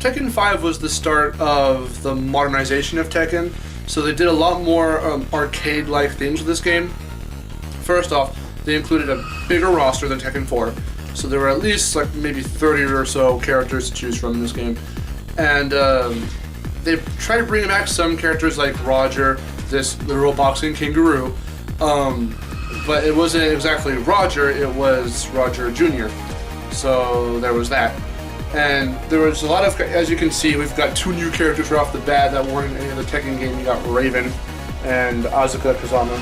Tekken 5 was the start of the modernization of Tekken, so they did a lot more arcade-like themes with this game. First off, they included a bigger roster than Tekken 4, so there were at least like maybe 30 or so characters to choose from in this game. And they tried bringing back some characters like Roger, this literal boxing kangaroo, but it wasn't exactly Roger, it was Roger Jr. So there was that. And there was a lot of, as you can see, we've got 2 new characters right off the bat that weren't in any other Tekken game. You got Raven and Asuka Kazama,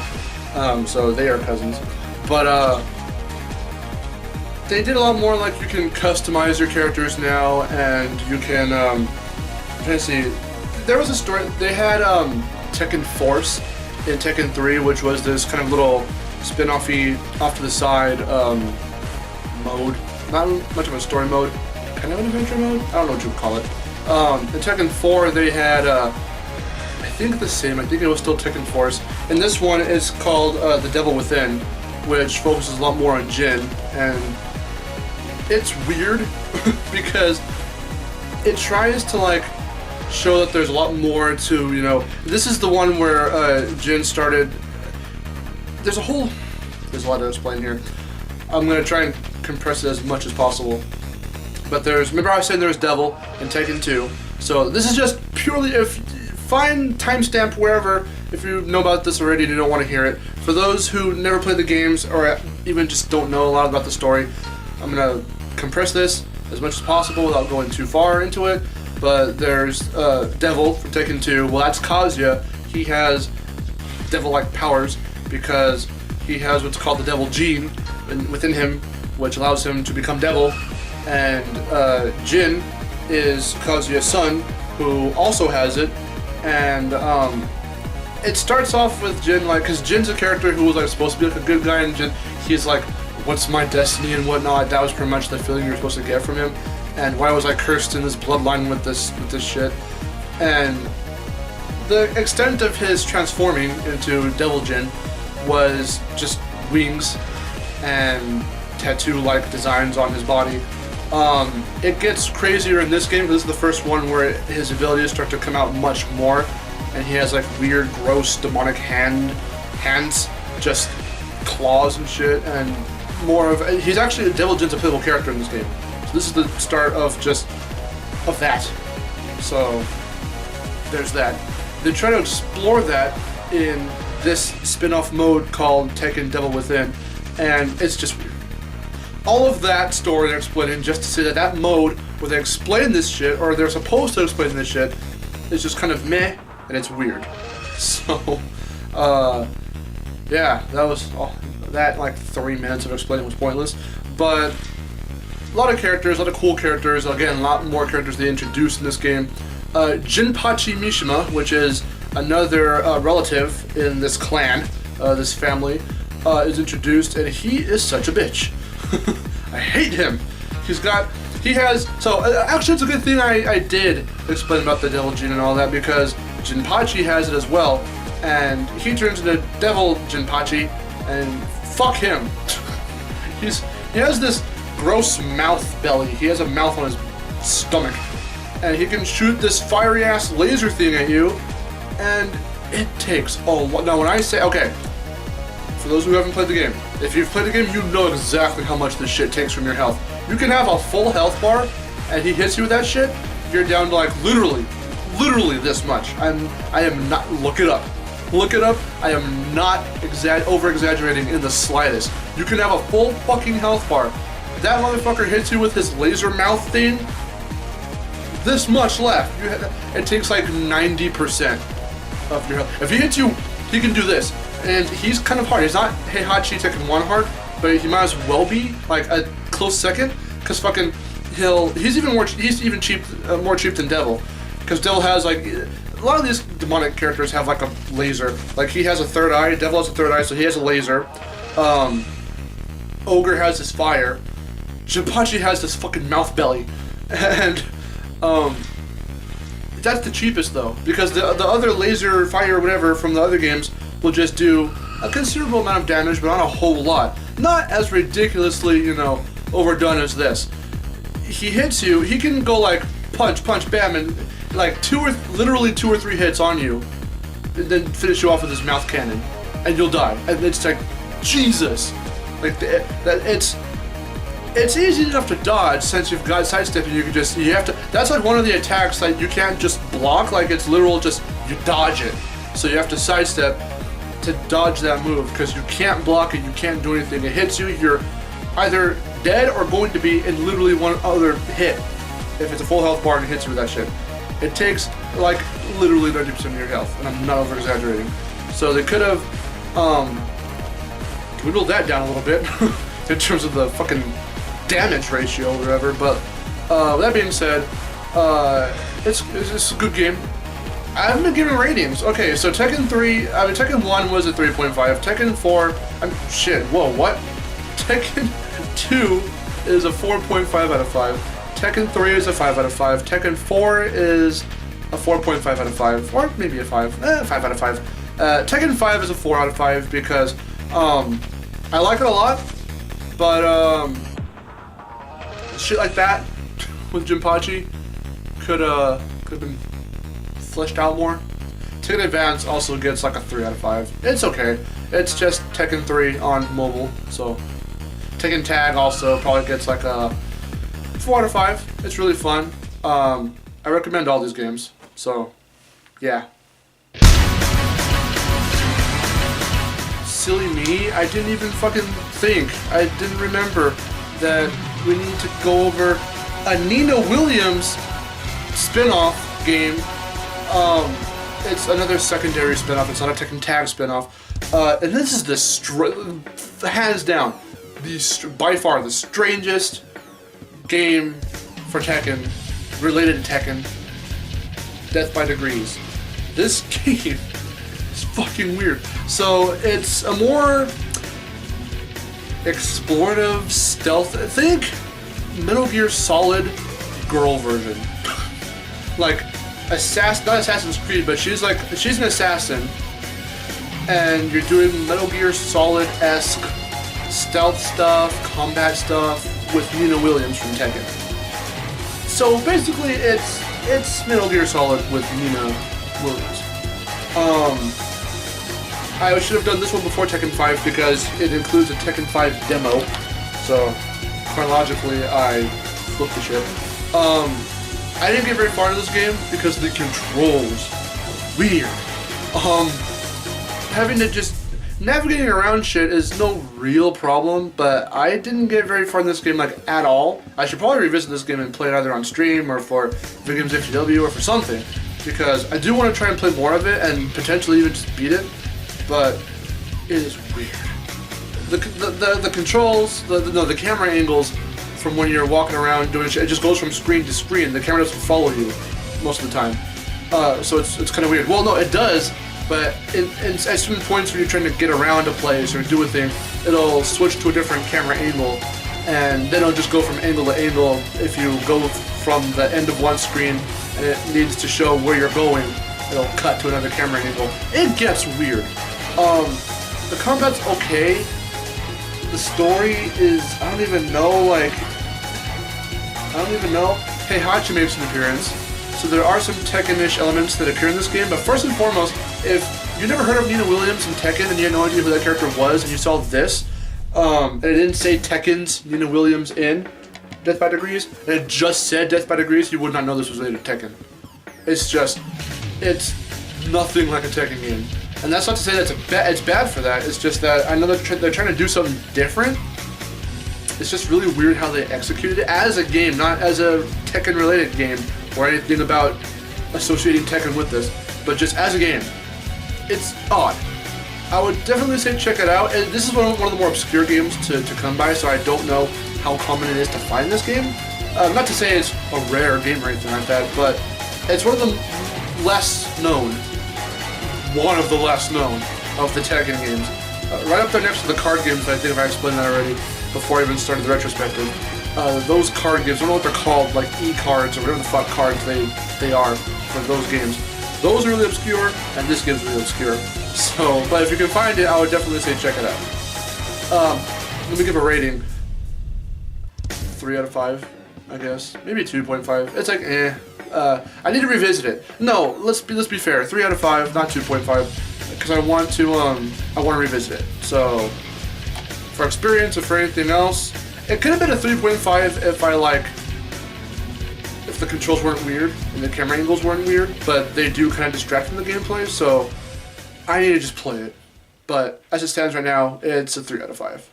so they are cousins. But they did a lot more, like you can customize your characters now, and you can, I'm trying to see, there was a story, they had Tekken Force in Tekken 3, which was this kind of little spin-offy, off to the side mode. Not much of a story mode, kind of an adventure mode? I don't know what you would call it. In Tekken 4 they had, I think the same, I think it was still Tekken Force. And this one is called The Devil Within, which focuses a lot more on Jin. And it's weird because it tries to like show that there's a lot more to, you know, this is the one where Jin started, there's a lot to explain here. I'm going to try and compress it as much as possible. But remember I was saying there's Devil in Tekken 2, so this is just purely, find timestamp wherever if you know about this already and you don't want to hear it. For those who never played the games or even just don't know a lot about the story, I'm going to compress this as much as possible without going too far into it. But there's Devil from Tekken 2, well that's Kazuya. He has devil-like powers because he has what's called the Devil Gene within him, which allows him to become devil. And Jin is Kazuya's son, who also has it. And it starts off with Jin, like, because Jin's a character who was like supposed to be like a good guy, and Jin, he's like, what's my destiny and whatnot. That was pretty much the feeling you're supposed to get from him. And why was I cursed in this bloodline with this shit? And the extent of his transforming into Devil Jin was just wings and tattoo-like designs on his body. It gets crazier in this game because this is the first one where his abilities start to come out much more, and he has like weird, gross, demonic hands, just claws and shit, and more of. He's actually Devil Jin's a playable character in this game. So this is the start of that. So there's that. They try to explore that in this spin-off mode called Tekken Devil Within, and it's just weird. All of that story they're explaining just to say that that mode where they explain this shit, or they're supposed to explain this shit, is just kind of meh, and it's weird. So, yeah, that was all. That, like, 3 minutes of explaining was pointless. But a lot of characters, a lot of cool characters. Again, a lot more characters they introduced in this game. Jinpachi Mishima, which is another relative in this clan, this family, is introduced, and he is such a bitch. I hate him. Actually it's a good thing I did explain about the Devil Jin and all that, because Jinpachi has it as well, and he turns into Devil Jinpachi, and fuck him. He has this gross mouth belly. He has a mouth on his stomach, and he can shoot this fiery ass laser thing at you, and it takes a lot. Now when I say, okay, for those who haven't played the game, if you've played the game, you know exactly how much this shit takes from your health. You can have a full health bar, and he hits you with that shit, you're down to like literally this much. I am not, look it up. I am not over-exaggerating in the slightest. You can have a full fucking health bar. That motherfucker hits you with his laser mouth thing, this much left. It takes like 90% of your health. If he hits you, he can do this. And he's kind of hard. He's not Heihachi Tekken 1 hard, but he might as well be like a close second, because fucking he's even more cheap than Devil, because Devil has like a lot of these demonic characters have like a laser. Like he has a third eye. Devil has a third eye, so he has a laser. Ogre has this fire. Jinpachi has this fucking mouth belly, and that's the cheapest though, because the other laser fire or whatever from the other games will just do a considerable amount of damage, but not a whole lot. Not as ridiculously, overdone as this. He hits you, he can go like punch, punch, bam, and like literally two or three hits on you, and then finish you off with his mouth cannon, and you'll die. And it's like, Jesus, like it's easy enough to dodge since you've got sidestep and you have to. That's like one of the attacks that you can't just block. Like it's literal, just you dodge it. So you have to sidestep to dodge that move because you can't block it. You can't do anything. It hits you. You're either dead or going to be in literally one other hit. If it's a full health bar and it hits you with that shit, it takes like literally 90% of your health, and I'm not over exaggerating. So they could have dwindled that down a little bit in terms of the fucking damage ratio or whatever. But with that being said, it's a good game. I haven't been giving ratings. Okay, so Tekken 1 was a 3.5. Tekken 4, what? Tekken 2 is a 4.5 out of 5. Tekken 3 is a 5 out of 5. Tekken 4 is a 4.5 out of 5, or maybe a 5. 5 out of 5. Tekken 5 is a 4 out of 5 because I like it a lot, but shit like that with Jinpachi could have been fleshed out more. Tekken Advance also gets like a 3 out of 5. It's okay. It's just Tekken 3 on mobile, so Tekken Tag also probably gets like a 4 out of 5. It's really fun. I recommend all these games. So, yeah. Silly me, I didn't even fucking think. I didn't remember that we need to go over a Nina Williams spin-off game. It's another secondary spin-off. It's not a Tekken Tag spin-off. And this is the hands down, by far the strangest game for Tekken, related to Tekken, Death by Degrees. This game is fucking weird. So it's a more explorative stealth, think Metal Gear Solid girl version. Like, not Assassin's Creed, but she's an assassin, and you're doing Metal Gear Solid-esque stealth stuff, combat stuff, with Nina Williams from Tekken. So basically, it's Metal Gear Solid with Nina Williams. I should have done this one before Tekken 5 because it includes a Tekken 5 demo. So chronologically, I flipped the shit. I didn't get very far into this game because the controls are weird. Having to just navigating around shit is no real problem, but I didn't get very far in this game, like, at all. I should probably revisit this game and play it either on stream or for Video Games FTW or for something, because I do want to try and play more of it and potentially even just beat it, but it is weird. The controls, the camera angles from when you're walking around doing shit, it just goes from screen to screen. The camera doesn't follow you most of the time, so it's kind of weird. Well, no, it does. But at certain points where you're trying to get around a place or do a thing, it'll switch to a different camera angle, and then it'll just go from angle to angle. If you go from the end of one screen and it needs to show where you're going, it'll cut to another camera angle. It gets weird. The combat's okay. The story is, I don't even know. Heihachi makes an appearance. So there are some Tekken-ish elements that appear in this game, but first and foremost, if you never heard of Nina Williams in Tekken and you had no idea who that character was, and you saw this, and it didn't say Tekken's Nina Williams in Death by Degrees, and it just said Death by Degrees, you would not know this was related to Tekken. It's nothing like a Tekken game. And that's not to say that it's bad for that, it's just that I know they're trying to do something different. It's just really weird how they executed it as a game, not as a Tekken-related game, or anything about associating Tekken with this, but just as a game. It's odd. I would definitely say check it out. And this is one of the more obscure games to come by, so I don't know how common it is to find this game. Not to say it's a rare game or anything like that, but it's one of the less known of the Tekken games. Right up there next to the card games, I think I explained that already before I even started the retrospective. Those card games, I don't know what they're called, like e-cards or whatever the fuck cards they are for those games. Those are really obscure, and this game's really obscure. So, but if you can find it, I would definitely say check it out. Let me give a rating. 3 out of 5. I guess. Maybe 2.5. It's like, I need to revisit it. No, let's be fair. 3 out of 5, not 2.5, because I want to revisit it. So, for experience or for anything else, it could have been a 3.5 if the controls weren't weird and the camera angles weren't weird, but they do kind of distract from the gameplay, so I need to just play it. But as it stands right now, it's a 3 out of 5.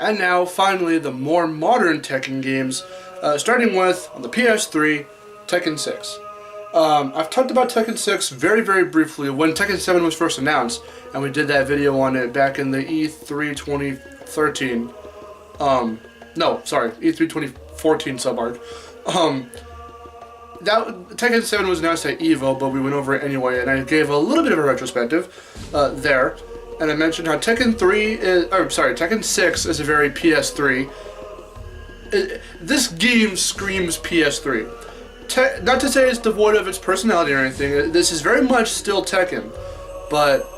And now, finally, the more modern Tekken games, starting with, on the PS3, Tekken 6. I've talked about Tekken 6 very, very briefly when Tekken 7 was first announced, and we did that video on it back in the E3 2013. E3 2014 sub-arc. Tekken 7 was announced at EVO, but we went over it anyway, and I gave a little bit of a retrospective there. And I mentioned how Tekken 6 is a very PS3. This game screams PS3. Not to say it's devoid of its personality or anything. This is very much still Tekken, but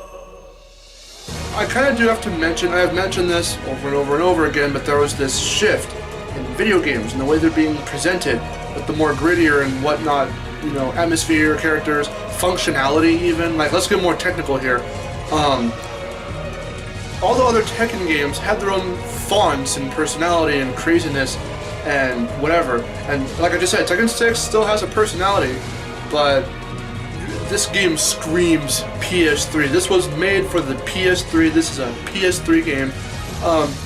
I kind of do have to mention, I have mentioned this over and over and over again, but there was this shift in video games and the way they're being presented with the more grittier and whatnot, atmosphere, characters, functionality even. Like, let's get more technical here. All the other Tekken games had their own fonts and personality and craziness and whatever. And like I just said, Tekken 6 still has a personality, but this game screams PS3. This was made for the PS3. This is a PS3 game.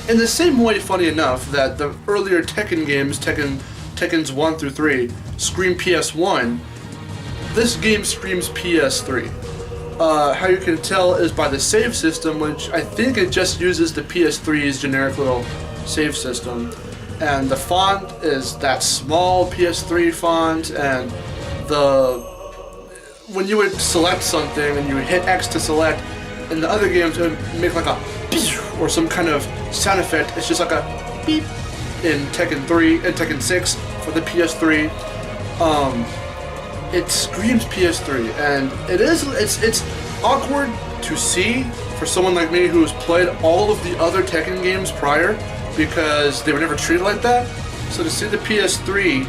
In the same way, funny enough, that the earlier Tekken games, Tekkens 1 through 3, scream PS1, this game screams PS3. How you can tell is by the save system, which I think it just uses the PS3's generic little save system. And the font is that small PS3 font, and when you would select something and you would hit X to select, in the other games it would make like a beep or some kind of sound effect. It's just like a beep in Tekken 3 and Tekken 6 for the PS3. It screams PS3, and it's awkward to see for someone like me who's played all of the other Tekken games prior, because they were never treated like that. So to see the PS3,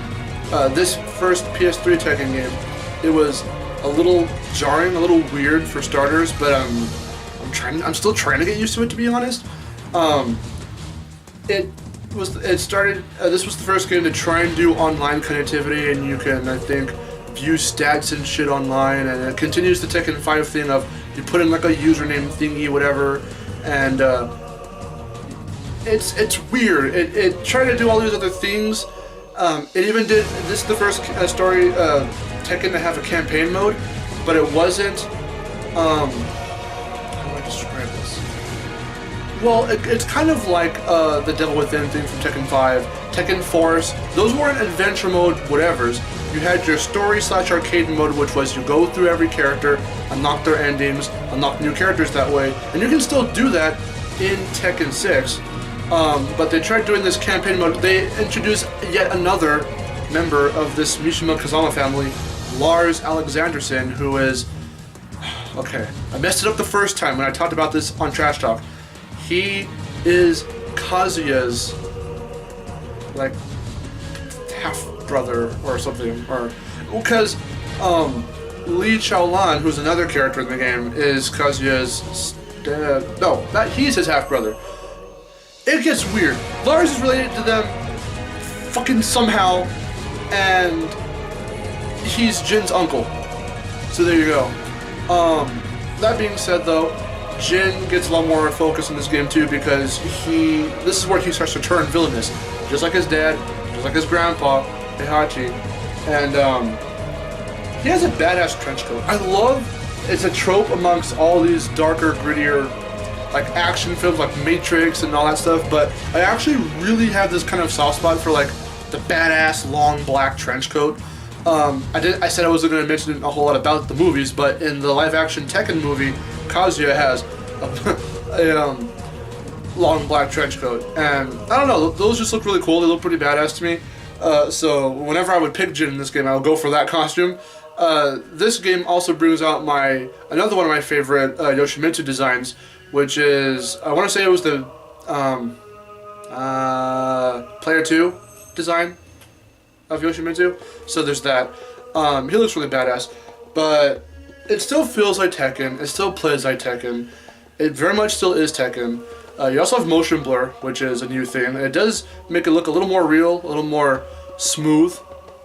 this first PS3 Tekken game, it was a little jarring, a little weird for starters, but I'm still trying to get used to it, to be honest. This was the first game to try and do online connectivity, and you can, I think, view stats and shit online, and it continues the Tekken 5 thing of you put in like a username thingy, whatever, and it's weird. It tried to do all these other things. It even did, this is the first story Tekken to have a campaign mode, but it wasn't, how do I describe this? Well, it's kind of like the Devil Within thing from Tekken 5, Tekken Force. Those weren't adventure mode whatevers. You had your story/arcade mode, which was you go through every character, unlock their endings, unlock new characters that way, and you can still do that in Tekken 6. But they tried doing this campaign mode. They introduced yet another member of this Mishima Kazama family, Lars Alexanderson, who is... Okay, I messed it up the first time when I talked about this on Trash Talk. He is Kazuya's, like, half-brother or something. Because Li Chaolan, who's another character in the game, is Kazuya's... he's his half-brother. It gets weird. Lars is related to them fucking somehow, and he's Jin's uncle. So there you go. That being said though, Jin gets a lot more focus in this game too, because this is where he starts to turn villainous. Just like his dad, just like his grandpa, Heihachi. And he has a badass trench coat. It's a trope amongst all these darker, grittier, like action films like Matrix and all that stuff, but I actually really have this kind of soft spot for like the badass long black trench coat. I said I wasn't going to mention a whole lot about the movies, but in the live action Tekken movie, Kazuya has a long black trench coat, and I don't know, those just look really cool. They look pretty badass to me. So whenever I would pick Jin in this game, I would go for that costume. This game also brings out another one of my favorite Yoshimitsu designs, which is, I want to say it was the Player 2 design of Yoshimitsu. So there's that. He looks really badass, but it still feels like Tekken. It still plays like Tekken. It very much still is Tekken. You also have motion blur, which is a new thing. It does make it look a little more real, a little more smooth.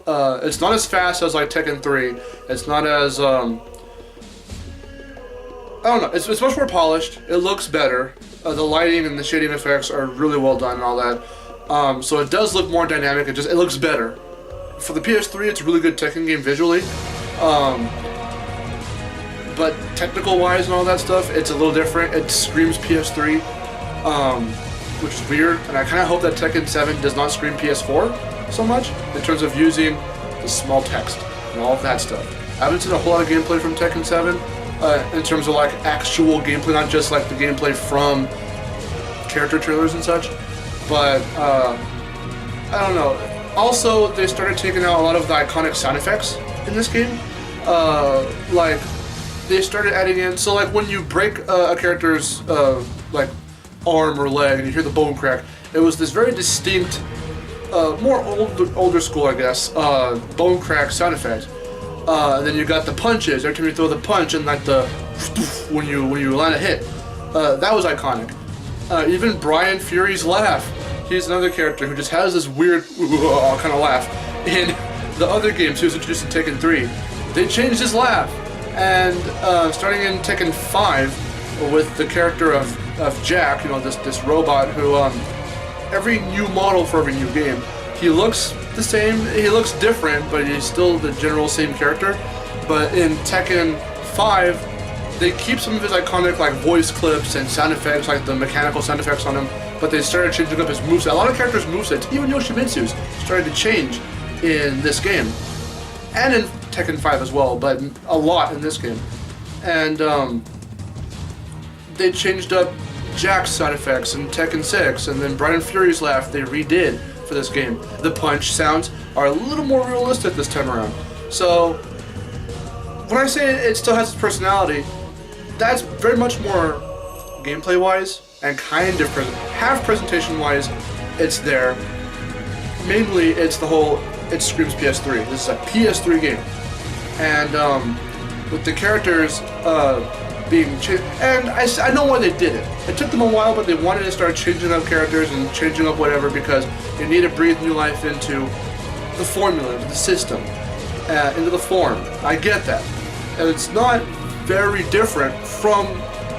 It's not as fast as like Tekken 3. It's not as I don't know. It's much more polished. It looks better. The lighting and the shading effects are really well done and all that. So it does look more dynamic. It looks better. For the PS3, it's a really good Tekken game visually. But technical-wise and all that stuff, it's a little different. It screams PS3, which is weird. And I kind of hope that Tekken 7 does not scream PS4 so much in terms of using the small text and all of that stuff. I haven't seen a whole lot of gameplay from Tekken 7 in terms of like actual gameplay, not just like the gameplay from character trailers and such. But I don't know. Also, they started taking out a lot of the iconic sound effects in this game. Like, they started adding in, so like when you break a character's like arm or leg and you hear the bone crack, it was this very distinct, more older school, I guess, bone crack sound effect. And then you got the punches. Every time you throw the punch and like the when you land a hit, that was iconic. Even Brian Fury's laugh. He's another character who just has this weird kind of laugh. In the other games he was introduced in Tekken 3, they changed his laugh. And starting in Tekken 5, with the character of Jack, you know, this robot who, every new model for every new game, he looks the same, he looks different, but he's still the general same character. But in Tekken 5, they keep some of his iconic like voice clips and sound effects, like the mechanical sound effects on him, but they started changing up his moveset. A lot of characters' movesets, even Yoshimitsu's, started to change in this game. And in Tekken 5 as well, but a lot in this game. And they changed up Jack's sound effects in Tekken 6, and then Brian Fury's laugh they redid for this game. The punch sounds are a little more realistic this time around. So, when I say it still has its personality, that's very much more gameplay-wise and kind of half presentation-wise, it's there. Mainly, it's the whole, it screams PS3. This is a PS3 game. And with the characters being changed, and I know why they did it. It took them a while, but they wanted to start changing up characters and changing up whatever because you need to breathe new life into the formula, into the system, into the form. I get that. And it's not very different from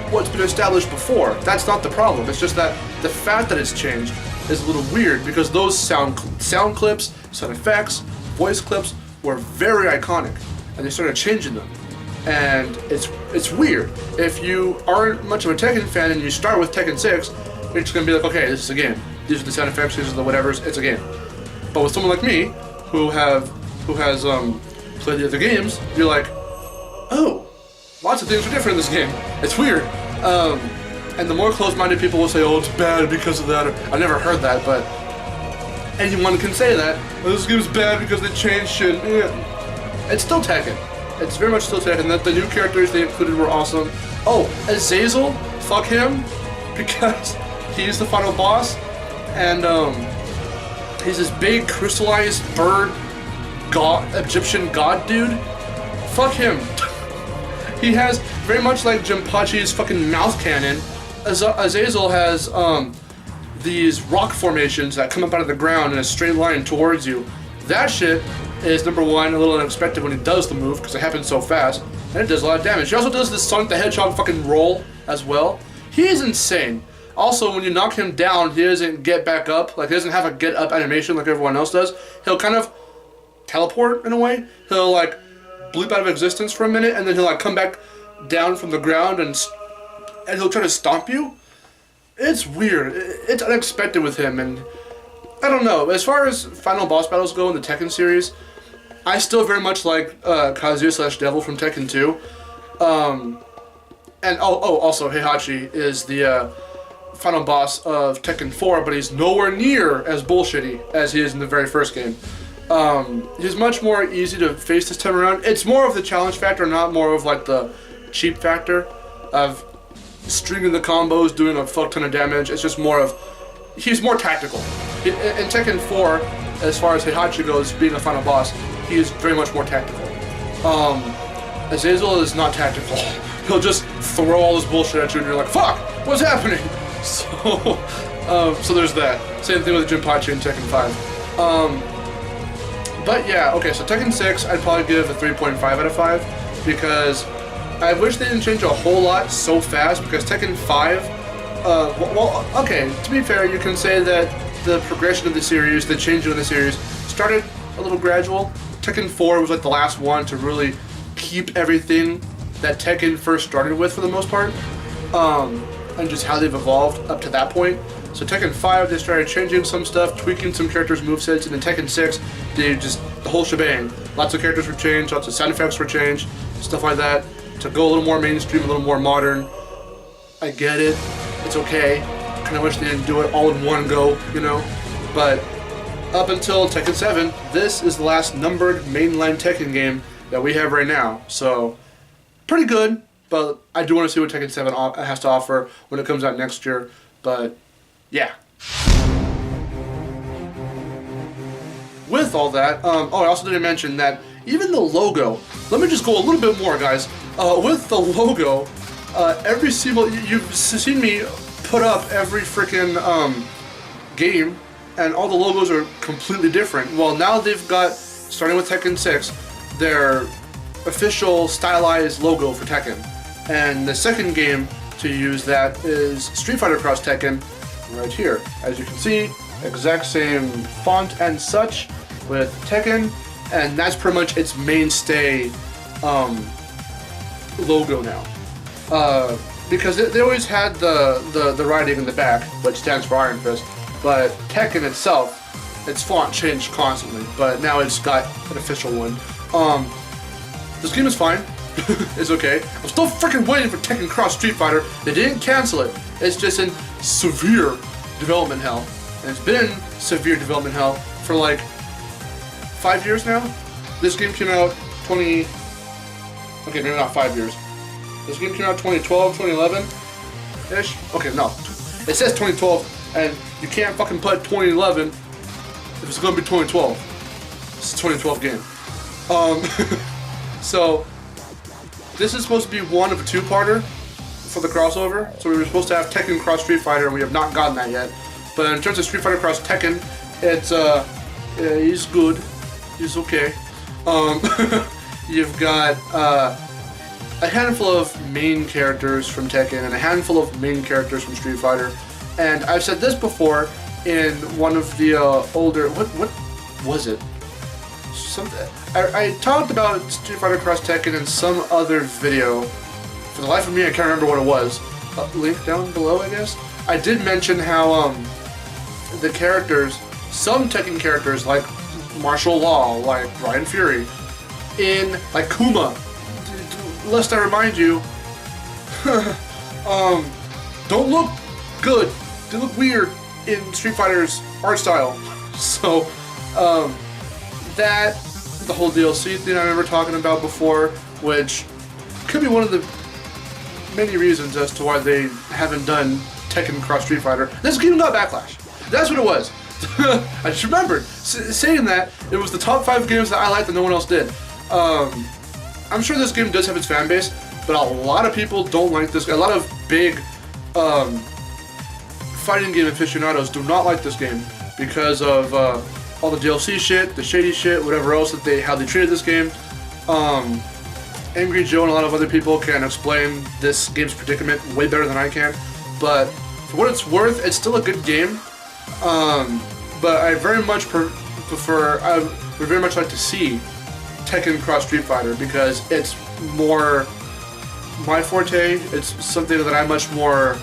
what's been established before. That's not the problem. It's just that the fact that it's changed is a little weird because those sound clips, sound effects, voice clips were very iconic, and they started changing them. And it's weird. If you aren't much of a Tekken fan and you start with Tekken 6, you're just gonna be like, okay, this is a game. These are the sound effects, these are the whatevers, it's a game. But with someone like me, who has played the other games, you're like, oh, lots of things are different in this game. It's weird. And the more closed-minded people will say, oh, it's bad because of that. I never heard that, but anyone can say that. Oh, this game's bad because they changed shit. It's still Tekken. It's very much still Tekken. The new characters they included were awesome. Oh, Azazel, fuck him, because he's the final boss, and he's this big crystallized bird, Egyptian god dude. Fuck him. He has, very much like Jinpachi's fucking mouth cannon, Azazel has these rock formations that come up out of the ground in a straight line towards you. That shit is, number one, a little unexpected when he does the move, because it happens so fast, and it does a lot of damage. He also does this Sonic the Hedgehog fucking roll as well. He is insane. Also, when you knock him down, he doesn't get back up. Like, he doesn't have a get up animation like everyone else does. He'll kind of teleport in a way. He'll, like, bleep out of existence for a minute, and then he'll, like, come back down from the ground and he'll try to stomp you. It's weird. It's unexpected with him, and I don't know. As far as final boss battles go in the Tekken series, I still very much like Kazuya/Devil from Tekken 2. And also Heihachi is the final boss of Tekken 4, but he's nowhere near as bullshitty as he is in the very first game. He's much more easy to face this time around. It's more of the challenge factor, not more of like the cheap factor of stringing the combos, doing a fuck ton of damage. It's just more of he's more tactical. In Tekken 4, as far as Heihachi goes, being a final boss, he is very much more tactical. Azazel is not tactical. He'll just throw all this bullshit at you and you're like, fuck, what's happening? So there's that. Same thing with Jinpachi in Tekken 5. But yeah, okay, so Tekken 6, I'd probably give a 3.5 out of 5, because I wish they didn't change a whole lot so fast, because Tekken 5, well, okay, to be fair, you can say that the progression of the series, the changing of the series, started a little gradual. Tekken 4 was like the last one to really keep everything that Tekken first started with for the most part, and just how they've evolved up to that point. So Tekken 5, they started changing some stuff, tweaking some characters' movesets, and then Tekken 6, they just, the whole shebang. Lots of characters were changed, lots of sound effects were changed, stuff like that, to go a little more mainstream, a little more modern. I get it, it's okay. Kinda wish they didn't do it all in one go, you know? But up until Tekken 7, this is the last numbered mainline Tekken game that we have right now. So, pretty good, but I do want to see what Tekken 7 has to offer when it comes out next year. But, yeah. With all that, oh, I also didn't mention that even the logo, let me just go a little bit more, guys. With the logo, every single, you've seen me put up every freaking game, and all the logos are completely different. Well, now they've got, starting with Tekken 6, their official stylized logo for Tekken. And the second game to use that is Street Fighter Cross Tekken, right here. As you can see, exact same font and such with Tekken, and that's pretty much its mainstay logo now. Because they always had the writing in the back, which stands for Iron Fist, but Tekken itself, its font changed constantly, but now it's got an official one. This game is fine. It's okay. I'm still freaking waiting for Tekken Cross Street Fighter. They didn't cancel it. It's just in severe development hell. And it's been in severe development hell for like 5 years now. This game came out okay, maybe not 5 years. This game came out 2012, 2011-ish? Okay, no. It says 2012, and you can't fucking put 2011 if it's gonna be 2012. It's a 2012 game. So, this is supposed to be one of a two-parter for the crossover. So we were supposed to have Tekken Cross Street Fighter, and we have not gotten that yet. But in terms of Street Fighter Cross Tekken, it's, he's good. He's okay. You've got, a handful of main characters from Tekken and a handful of main characters from Street Fighter. And I've said this before in one of the older, what was it? Something I talked about Street Fighter Cross Tekken in some other video. For the life of me, I can't remember what it was. Link down below, I guess. I did mention how the characters, some Tekken characters like Martial Law, like Ryan Fury, in like Kuma. Lest I remind you, don't look good. They look weird in Street Fighter's art style. So, the whole DLC thing I remember talking about before, which could be one of the many reasons as to why they haven't done Tekken Cross Street Fighter. This game got backlash. That's what it was. I just remembered saying that it was the top 5 games that I liked that no one else did. I'm sure this game does have its fan base, but a lot of people don't like this. A lot of big fighting game aficionados do not like this game because of all the DLC shit, the shady shit, whatever else how they treated this game. Angry Joe and a lot of other people can explain this game's predicament way better than I can. But for what it's worth, it's still a good game. But I very much prefer. I would very much like to see Tekken Cross Street Fighter because it's more my forte. It's something that I'm much more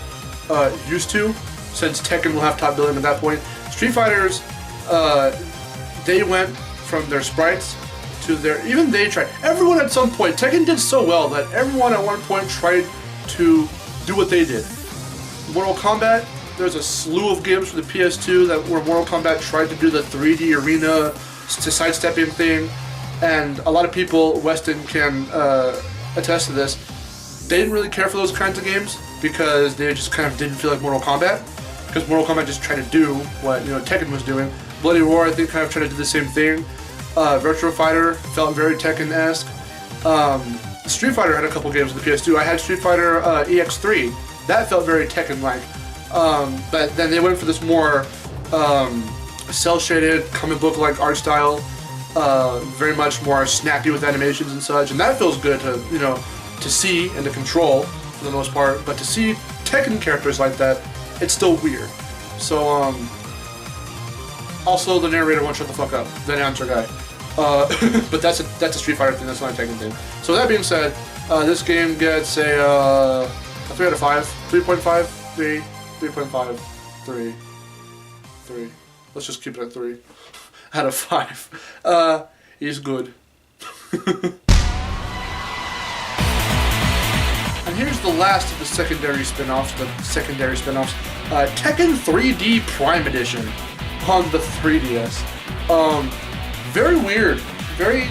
used to since Tekken will have top billing at that point. Street Fighters, they went from their sprites to their, even they tried. Everyone at some point, Tekken did so well that everyone at one point tried to do what they did. Mortal Kombat, there's a slew of games for the PS2 where Mortal Kombat tried to do the 3D arena to sidestepping thing. And a lot of people, Weston can attest to this, they didn't really care for those kinds of games because they just kind of didn't feel like Mortal Kombat. because Mortal Kombat just tried to do what Tekken was doing. Bloody Roar, I think, kind of tried to do the same thing. Virtua Fighter felt very Tekken-esque. Street Fighter had a couple games on the PS2. I had Street Fighter EX3. That felt very Tekken-like. But then they went for this more cel-shaded, comic book-like art style. Very much more snappy with animations and such, and that feels good to see and to control for the most part. But to see Tekken characters like that, it's still weird. So also the narrator won't shut the fuck up, the announcer guy. But that's a Street Fighter thing. That's not a Tekken thing. So that being said, this game gets a 3 out of 5, 3.5, 3, 3.5, 3, 3. Let's just keep it at 3 out of 5. He's good. And here's the last of the secondary spin-offs. Tekken 3D Prime Edition on the 3DS. Very weird. Very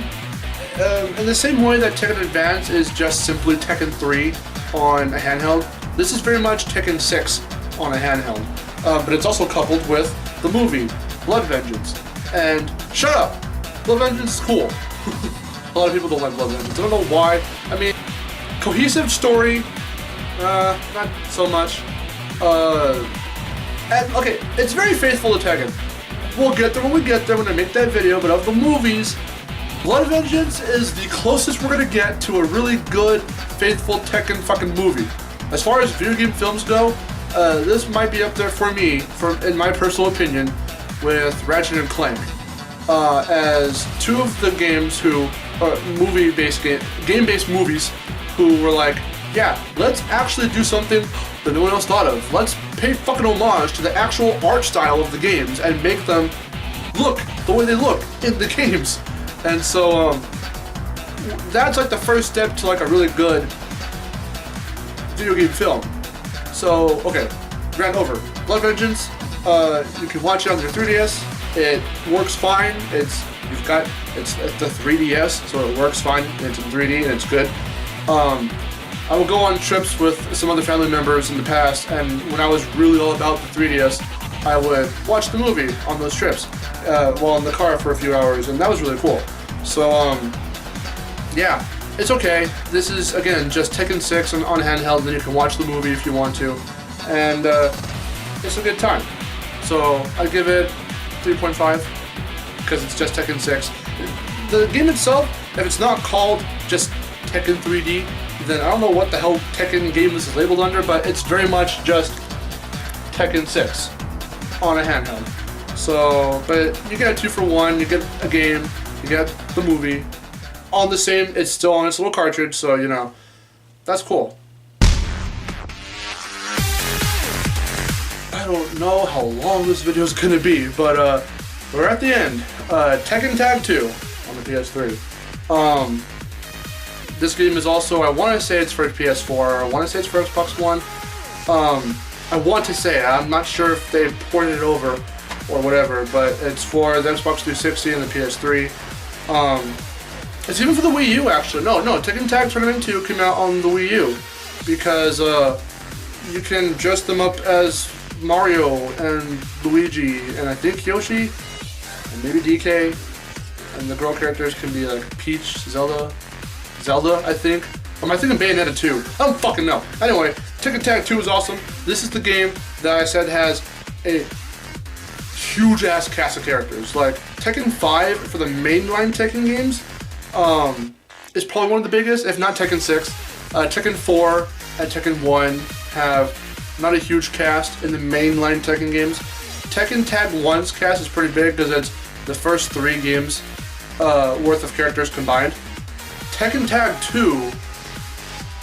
in the same way that Tekken Advance is just simply Tekken 3 on a handheld. This is very much Tekken 6 on a handheld. But it's also coupled with the movie Blood Vengeance. And shut up! Blood Vengeance is cool. A lot of people don't like Blood Vengeance. I don't know why. I mean, cohesive story, not so much. And, okay, it's very faithful to Tekken. We'll get there when we get there when I make that video, but of the movies, Blood Vengeance is the closest we're gonna get to a really good, faithful Tekken fucking movie. As far as video game films go, this might be up there for me, in my personal opinion, with Ratchet and Clank, as two of the games who are game-based movies who were like, yeah, let's actually do something that no one else thought of. Let's pay fucking homage to the actual art style of the games and make them look the way they look in the games. And so that's like the first step to like a really good video game film. So okay, Grand Over, Blood Vengeance. You can watch it on your 3DS. It works fine. It's the 3DS, so it works fine. It's in 3D and it's good. I will go on trips with some other family members in the past, and when I was really all about the 3DS, I would watch the movie on those trips while in the car for a few hours, and that was really cool. So yeah, it's okay. This is again just Tekken 6 on handheld, and then you can watch the movie if you want to, and it's a good time. So I give it 3.5 because it's just Tekken 6. The game itself, if it's not called just Tekken 3D, then I don't know what the hell Tekken game is labeled under, but it's very much just Tekken 6 on a handheld. So, but you get a 2 for 1, you get a game, you get the movie on the same, it's still on its little cartridge, so that's cool. I don't know how long this video is gonna be, but we're at the end. Tekken Tag 2 on the PS3. This game is also, I want to say it's for PS4, I want to say it's for Xbox One. I want to say, I'm not sure if they ported it over or whatever, but it's for the Xbox 360 and the PS3. It's even for the Wii U actually. No, Tekken Tag Tournament 2 came out on the Wii U because you can dress them up as Mario and Luigi and I think Yoshi and maybe DK, and the girl characters can be like Peach, Zelda, I think. Or am I thinking Bayonetta 2? I don't fucking know. Anyway, Tekken Tag 2 is awesome. This is the game that I said has a huge ass cast of characters. Like Tekken 5 for the mainline Tekken games is probably one of the biggest, if not Tekken 6. Tekken 4 and Tekken 1 have not a huge cast in the mainline Tekken games. Tekken Tag 1's cast is pretty big because it's the first 3 games worth of characters combined. Tekken Tag 2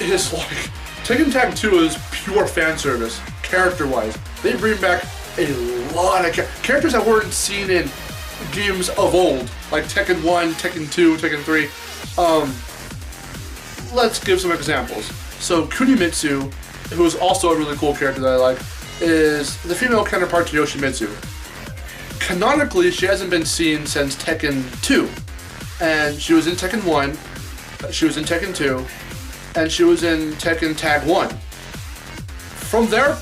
is like, Tekken Tag 2 is pure fan service, character-wise. They bring back a lot of characters that weren't seen in games of old, like Tekken 1, Tekken 2, Tekken 3. Let's give some examples. So Kunimitsu, who is also a really cool character that I like, is the female counterpart to Yoshimitsu. Canonically, she hasn't been seen since Tekken 2, and she was in Tekken 1, she was in Tekken 2, and she was in Tekken Tag 1. From there,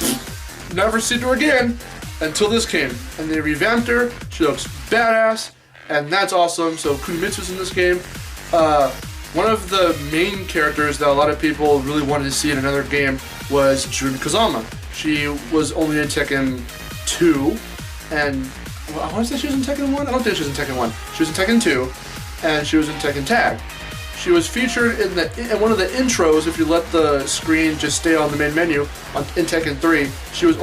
never seen her again. until this came, and they revamped her. She looks badass, and that's awesome. So Kunimitsu's in this game. One of the main characters that a lot of people really wanted to see in another game was Jun Kazama. She was only in Tekken 2, and I want to say she was in Tekken 1? I don't think she was in Tekken 1. She was in Tekken 2, and she was in Tekken Tag. She was featured in one of the intros. If you let the screen just stay on the main menu in Tekken 3, she was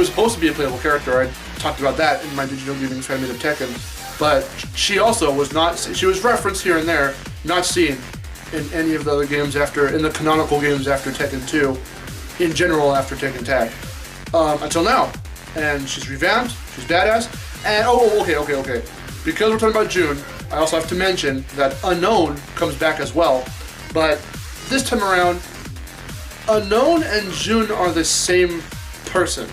supposed to be a playable character. I talked about that in my Digital Gaming fan made of Tekken, but she also was not. She was referenced here and there, not seen in any of the other games in the canonical games after Tekken 2, in general after Tekken Tag, until now. And she's revamped. She's badass. And okay. Because we're talking about June, I also have to mention that Unknown comes back as well. But this time around, Unknown and June are the same person.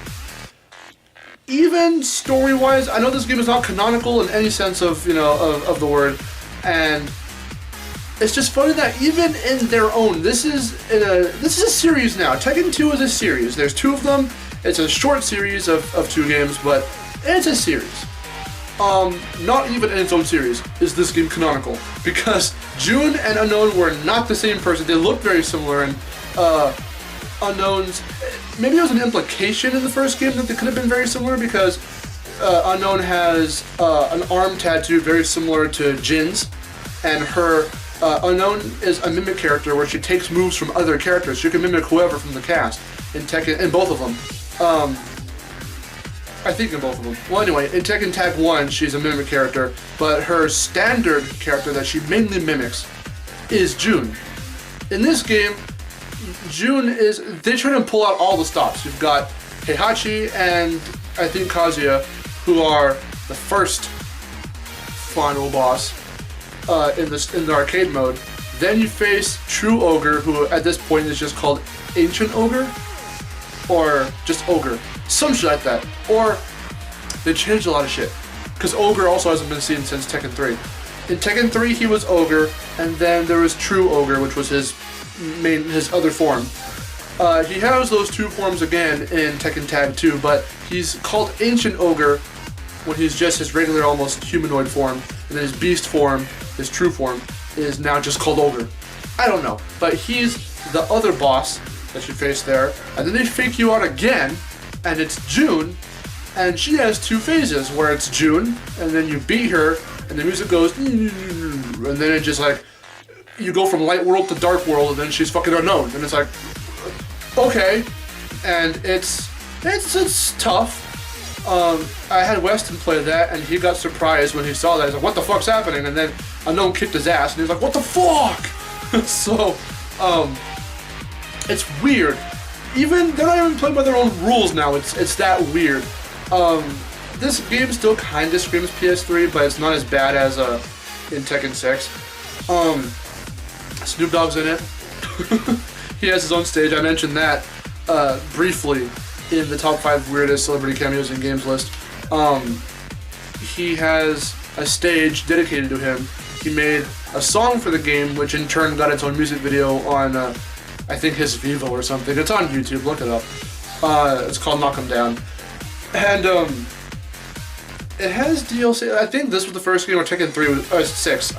Even story-wise, I know this game is not canonical in any sense of of the word, and it's just funny that even in their own, this is a series now. Tekken 2 is a series. There's 2 of them. It's a short series of 2 games, but it's a series. Not even in its own series is this game canonical, because June and Unknown were not the same person. They looked very similar, and Unknown's, maybe it was an implication in the first game that they could have been very similar, because Unknown has an arm tattoo very similar to Jin's, and her Unknown is a mimic character where she takes moves from other characters. She can mimic whoever from the cast in Tekken, in both of them. I think in both of them. Well, anyway, in Tekken Tag 1, she's a mimic character, but her standard character that she mainly mimics is June. In this game, they try to pull out all the stops. You've got Heihachi and I think Kazuya, who are the first final boss in the arcade mode. Then you face True Ogre, who at this point is just called Ancient Ogre, or just Ogre. Some shit like that. Or they changed a lot of shit, because Ogre also hasn't been seen since Tekken 3. In Tekken 3 he was Ogre, and then there was True Ogre, which was his other form. He has those 2 forms again in Tekken Tag 2, but he's called Ancient Ogre when he's just his regular, almost humanoid form, and then his beast form, his true form, is now just called Ogre. I don't know, but he's the other boss that you face there, and then they fake you out again, and it's June, and she has 2 phases where it's June, and then you beat her, and the music goes, and then it just like, you go from light world to dark world, and then she's fucking Unknown, and it's like, okay, and it's tough. I had Weston play that, and he got surprised when he saw that. He's like, what the fuck's happening? And then Unknown kicked his ass, and he was like, what the fuck? So, it's weird. They're not even playing by their own rules now. It's that weird. This game still kinda screams PS3, but it's not as bad as in Tekken 6. Snoop Dogg's in it. He has his own stage. I mentioned that briefly in the top 5 weirdest celebrity cameos in games list. He has a stage dedicated to him. He made a song for the game, which in turn got its own music video on I think his Vivo or something. It's on YouTube, look it up. It's called Knock 'Em Down. And it has DLC. I think this was the first game where Tekken 3 was 6.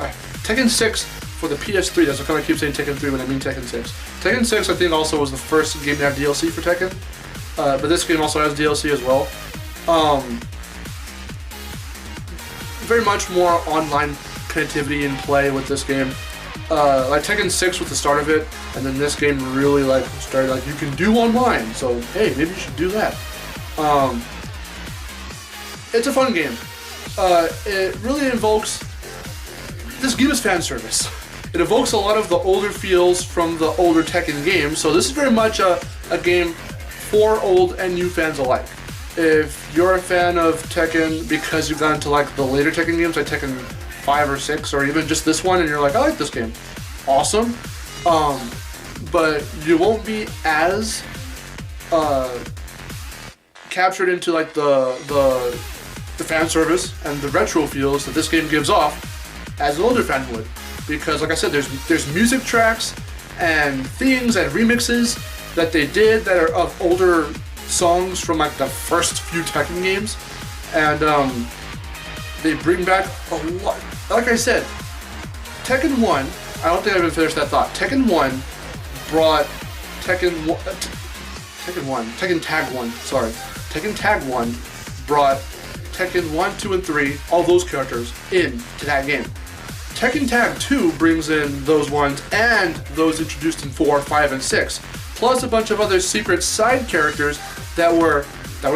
Tekken 6 for the PS3. That's why I keep saying Tekken 3 when I mean Tekken 6. Tekken 6 I think also was the first game to have DLC for Tekken. But this game also has DLC as well. Very much more online connectivity in play with this game. Like Tekken 6 was the start of it, and then this game really like started like you can do online. So hey, maybe you should do that. It's a fun game. It really invokes. This game is fan service. It evokes a lot of the older feels from the older Tekken games. So this is very much a game for old and new fans alike. If you're a fan of Tekken because you've gone into like the later Tekken games, like Tekken 5 or 6, or even just this one, and you're like, I like this game, awesome. But you won't be as captured into like the fan service and the retro feels that this game gives off as an older fan would, because like I said, there's music tracks and themes and remixes that they did that are of older songs from like the first few Tekken games, and they bring back a lot. Like I said, Tekken 1, I don't think I even finished that thought. Tekken 1 brought Tekken Tag 1, sorry. Tekken Tag 1 brought Tekken 1, 2, and 3, all those characters, into that game. Tekken Tag 2 brings in those ones and those introduced in 4, 5, and 6, plus a bunch of other secret side characters that were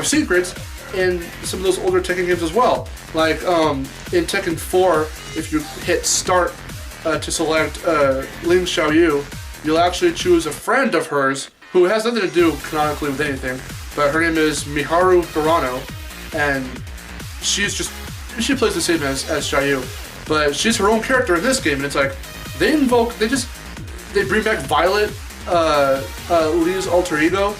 secrets in some of those older Tekken games as well. Like in Tekken 4, if you hit start to select Ling Xiaoyu, you'll actually choose a friend of hers who has nothing to do canonically with anything, but her name is Miharu Burano, and she plays the same as Xiaoyu, but she's her own character in this game, and it's like they bring back Violet, Lee's alter ego,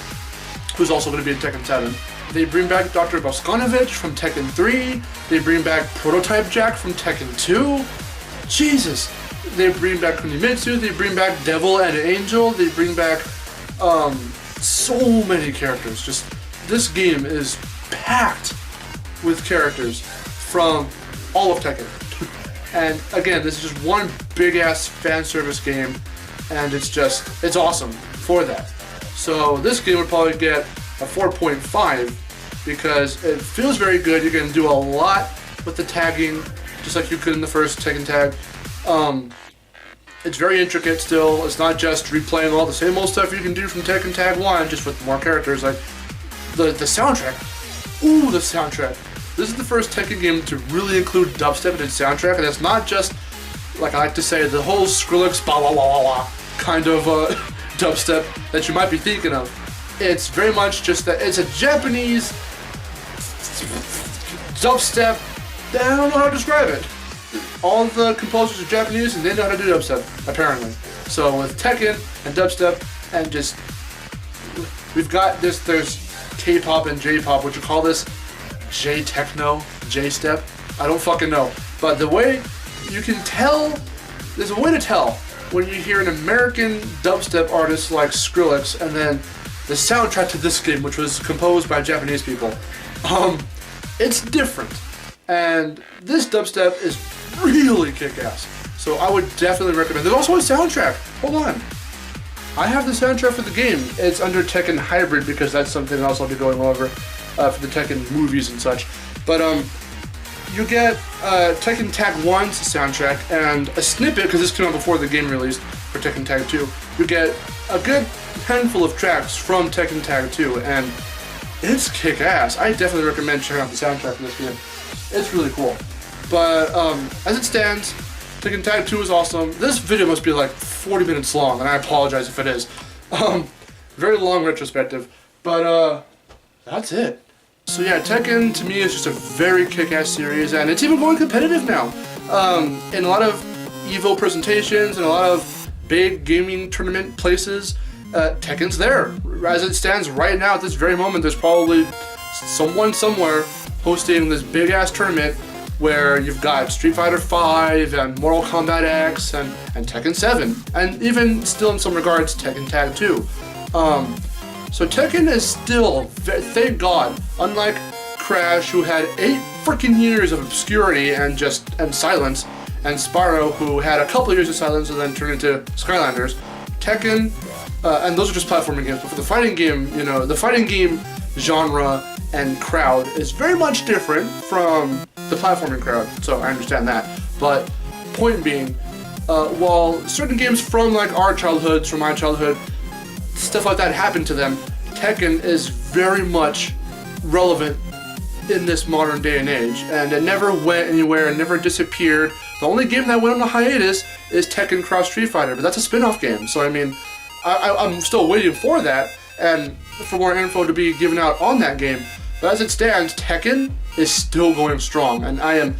who's also going to be in Tekken 7. They bring back Dr. Boskanovich from Tekken 3. They bring back Prototype Jack from Tekken 2. Jesus! They bring back Kunimitsu. They bring back Devil and Angel. They bring back so many characters. Just this game is packed with characters from all of Tekken. And again, this is just one big ass fan service game, and it's awesome for that. So this game would probably get a 4.5 because it feels very good. You can do a lot with the tagging, just like you could in the first Tekken Tag. It's very intricate still. It's not just replaying all the same old stuff you can do from Tekken Tag 1, just with more characters. Like the soundtrack. Ooh, the soundtrack. This is the first Tekken game to really include dubstep in its soundtrack, and it's not just, like I like to say, the whole Skrillex ba la la la la kind of dubstep that you might be thinking of. It's very much just that it's a Japanese dubstep. I don't know how to describe it. All the composers are Japanese and they know how to do dubstep, apparently. So with Tekken and dubstep and just, we've got this, there's K-pop and J-pop, would you call this J-techno, J-step? I don't fucking know. But the way you can tell, there's a way to tell when you hear an American dubstep artist like Skrillex and then the soundtrack to this game, which was composed by Japanese people. It's different. And this dubstep is really kick-ass. So I would definitely recommend. There's also a soundtrack. Hold on. I have the soundtrack for the game. It's under Tekken Hybrid because that's something else I'll be going over for the Tekken movies and such. But you get Tekken Tag 1's soundtrack and a snippet, because this came out before the game released for Tekken Tag 2. You get a good handful of tracks from Tekken Tag 2, and it's kick-ass. I definitely recommend checking out the soundtrack for this game. It's really cool. But as it stands, Tekken Tag 2 is awesome. This video must be like 40 minutes long, and I apologize if it is. Very long retrospective, but that's it. So yeah, Tekken to me is just a very kick-ass series, and it's even going competitive now. In a lot of EVO presentations and a lot of big gaming tournament places, Tekken's there. As it stands right now at this very moment, there's probably someone somewhere hosting this big-ass tournament where you've got Street Fighter V and Mortal Kombat X and Tekken 7, and even still in some regards Tekken Tag 2. So Tekken is still, thank God, unlike Crash, who had 8 freaking years of obscurity and silence, and Spyro, who had a couple years of silence and then turned into Skylanders. Tekken, and those are just platforming games, but for the fighting game, you know, the fighting game genre and crowd is very much different from the platforming crowd, so I understand that. But point being, while certain games from like our childhoods, from my childhood, stuff like that happened to them, Tekken is very much relevant in this modern day and age, and it never went anywhere, it never disappeared. The only game that went on a hiatus is Tekken Cross Street Fighter, but that's a spin-off game, so I mean, I'm still waiting for that, and for more info to be given out on that game. But as it stands, Tekken is still going strong, and I am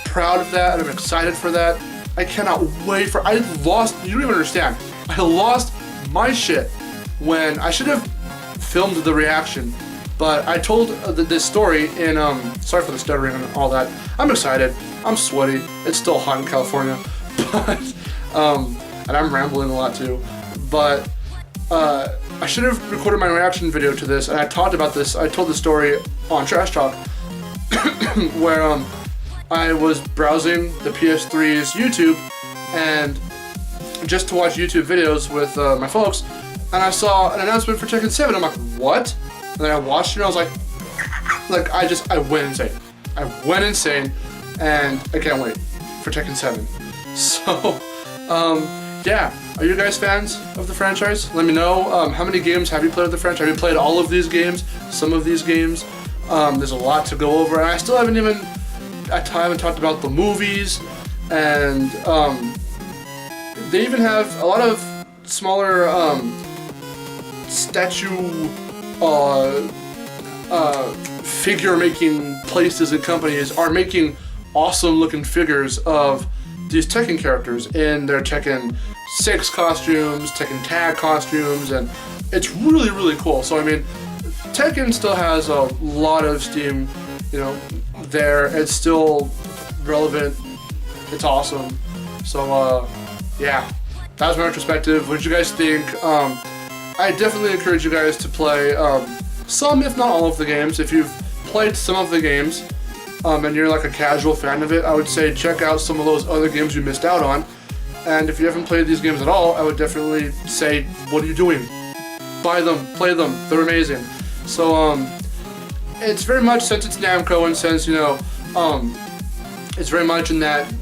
proud of that, and I'm excited for that. I cannot wait for, you don't even understand, I lost my shit when I should have filmed the reaction, but I told this story in, sorry for the stuttering and all that. I'm excited, I'm sweaty, it's still hot in California, but, and I'm rambling a lot too, but I should have recorded my reaction video to this, and I talked about this. I told the story on Trash Talk, where I was browsing the PS3's YouTube, and just to watch YouTube videos with my folks, and I saw an announcement for Tekken 7. I'm like, what? And then I watched it, and I was like I went insane. I went insane, and I can't wait for Tekken 7. So, yeah. Are you guys fans of the franchise? Let me know. How many games have you played of the franchise? Have you played all of these games? Some of these games? There's a lot to go over, and I still haven't even talked about the movies, and they even have a lot of smaller statue figure making places and companies are making awesome looking figures of these Tekken characters in their Tekken 6 costumes, Tekken Tag costumes, and it's really, really cool. So I mean, Tekken still has a lot of steam, you know, there. It's still relevant. It's awesome. So yeah, that was my retrospective. What did you guys think? I definitely encourage you guys to play some, if not all of the games. If you've played some of the games, and you're like a casual fan of it, I would say check out some of those other games you missed out on. And if you haven't played these games at all, I would definitely say, what are you doing? Buy them, play them, they're amazing. So, it's very much, since it's Namco, and since, you know, it's very much in that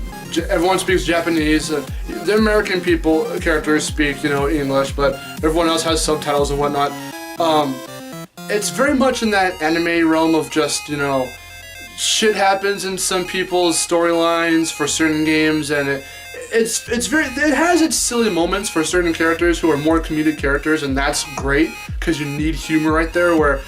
everyone speaks Japanese. The American characters speak, you know, English, but everyone else has subtitles and whatnot. It's very much in that anime realm of just, you know, shit happens in some people's storylines for certain games, and it has its silly moments for certain characters who are more comedic characters, and that's great because you need humor right there. Where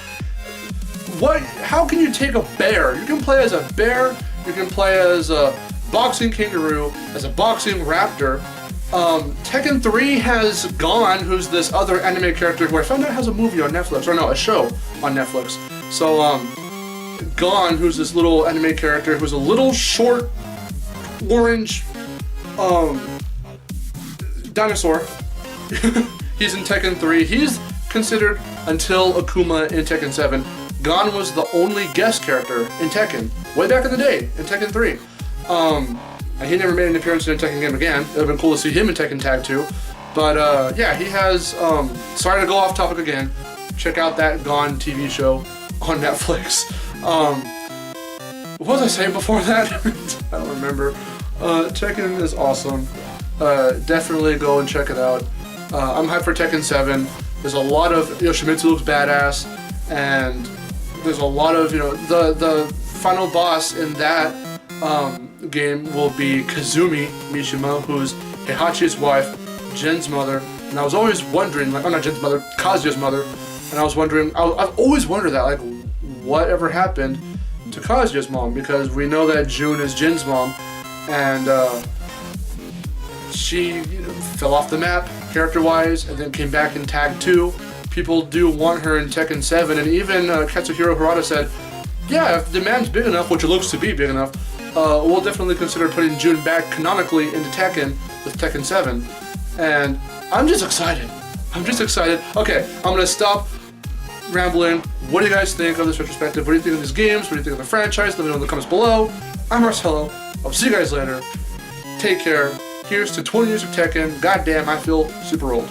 how can you take a bear? You can play as a bear, you can play as a boxing kangaroo, as a boxing raptor. Tekken 3 has Gon, who's this other anime character who I found out has a movie on Netflix, or no, a show on Netflix. So Gon, who's this little anime character who's a little short orange dinosaur. He's in Tekken 3. He's considered, until Akuma in Tekken 7, Gon was the only guest character in Tekken way back in the day in Tekken 3. And he never made an appearance in a Tekken game again. It would have been cool to see him in Tekken Tag 2. But yeah, he has, sorry to go off topic again, check out that Gon TV show on Netflix. What was I saying before that? I don't remember. Tekken is awesome. Definitely go and check it out. I'm hyped for Tekken 7. There's a lot of, Yoshimitsu looks badass, and there's a lot of, the final boss in that game will be Kazumi Mishima, who's Heihachi's wife, Jin's mother. And I was always wondering, like, oh, not Jin's mother, Kazuya's mother. And I was wondering, I've always wondered that, like, whatever happened to Kazuya's mom, because we know that June is Jin's mom, and she fell off the map character-wise, and then came back in Tag 2. People do want her in Tekken 7, and even Katsuhiro Harada said, yeah, if the demand's big enough, which it looks to be big enough, we'll definitely consider putting June back canonically into Tekken with Tekken 7. And I'm just excited. Okay, I'm gonna stop rambling. What do you guys think of this retrospective? What do you think of these games? What do you think of the franchise? Let me know in the comments below. I'm Marcelo. I'll see you guys later. Take care. Here's to 20 years of Tekken. Goddamn, I feel super old.